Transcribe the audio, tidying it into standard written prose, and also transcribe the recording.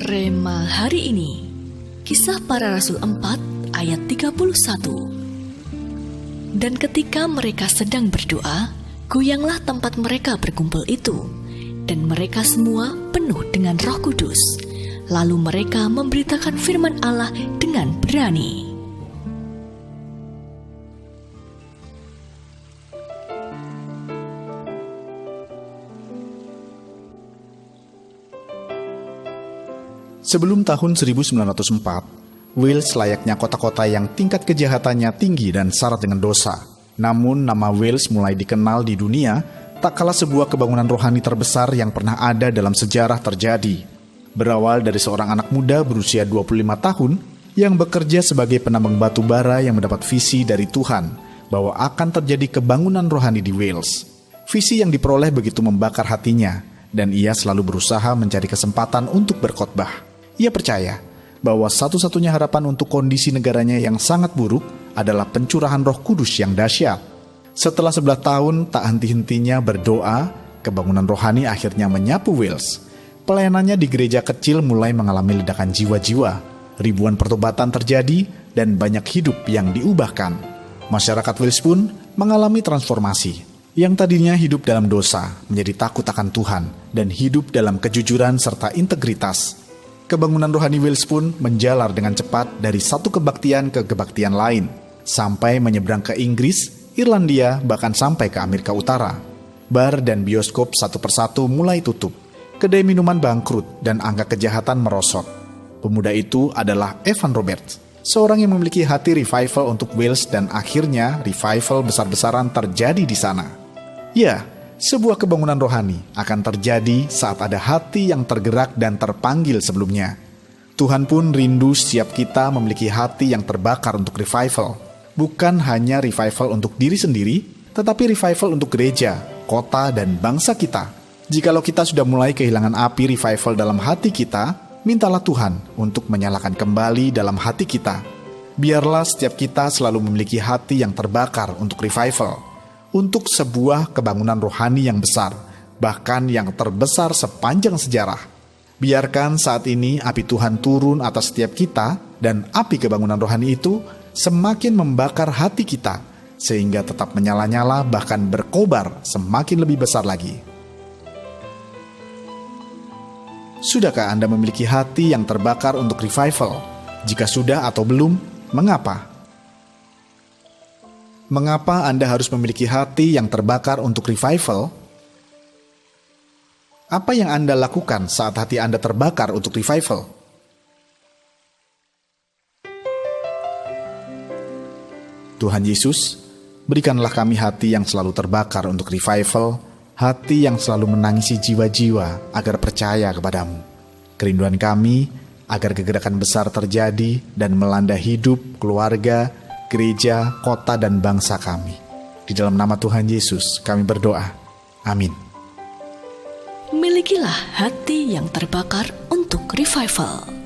Rema hari ini, Kisah Para Rasul 4 ayat 31. Dan ketika mereka sedang berdoa, goyanglah tempat mereka berkumpul itu, dan mereka semua penuh dengan Roh Kudus. Lalu mereka memberitakan firman Allah dengan berani. Sebelum tahun 1904, Wales layaknya kota-kota yang tingkat kejahatannya tinggi dan syarat dengan dosa. Namun nama Wales mulai dikenal di dunia, tak kalah sebuah kebangunan rohani terbesar yang pernah ada dalam sejarah terjadi. Berawal dari seorang anak muda berusia 25 tahun yang bekerja sebagai penambang batu bara yang mendapat visi dari Tuhan bahwa akan terjadi kebangunan rohani di Wales. Visi yang diperoleh begitu membakar hatinya, dan ia selalu berusaha mencari kesempatan untuk berkhotbah. Ia percaya bahwa satu-satunya harapan untuk kondisi negaranya yang sangat buruk adalah pencurahan Roh Kudus yang dahsyat. Setelah 11 tahun tak henti-hentinya berdoa, kebangunan rohani akhirnya menyapu Wales. Pelayanannya di gereja kecil mulai mengalami ledakan jiwa-jiwa. Ribuan pertobatan terjadi dan banyak hidup yang diubahkan. Masyarakat Wales pun mengalami transformasi. Yang tadinya hidup dalam dosa menjadi takut akan Tuhan dan hidup dalam kejujuran serta integritas. Kebangunan rohani Wales pun menjalar dengan cepat dari satu kebaktian ke kebaktian lain, sampai menyeberang ke Inggris, Irlandia, bahkan sampai ke Amerika Utara. Bar dan bioskop satu persatu mulai tutup, kedai minuman bangkrut, dan angka kejahatan merosot. Pemuda itu adalah Evan Roberts, seorang yang memiliki hati revival untuk Wales, dan akhirnya revival besar-besaran terjadi di sana. Ya, sebuah kebangunan rohani akan terjadi saat ada hati yang tergerak dan terpanggil sebelumnya. Tuhan pun rindu setiap kita memiliki hati yang terbakar untuk revival. Bukan hanya revival untuk diri sendiri, tetapi revival untuk gereja, kota, dan bangsa kita. Jikalau kita sudah mulai kehilangan api revival dalam hati kita, mintalah Tuhan untuk menyalakan kembali dalam hati kita. Biarlah setiap kita selalu memiliki hati yang terbakar untuk revival, untuk sebuah kebangunan rohani yang besar, bahkan yang terbesar sepanjang sejarah. Biarkan saat ini api Tuhan turun atas setiap kita, dan api kebangunan rohani itu semakin membakar hati kita, sehingga tetap menyala-nyala bahkan berkobar semakin lebih besar lagi. Sudahkah Anda memiliki hati yang terbakar untuk revival? Jika sudah atau belum, mengapa? Mengapa Anda harus memiliki hati yang terbakar untuk revival? Apa yang Anda lakukan saat hati Anda terbakar untuk revival? Tuhan Yesus, berikanlah kami hati yang selalu terbakar untuk revival, hati yang selalu menangisi jiwa-jiwa agar percaya kepadamu. Kerinduan kami agar kegerakan besar terjadi dan melanda hidup, keluarga, gereja, kota, dan bangsa kami. Di dalam nama Tuhan Yesus kami berdoa. Amin. Milikilah hati yang terbakar untuk revival.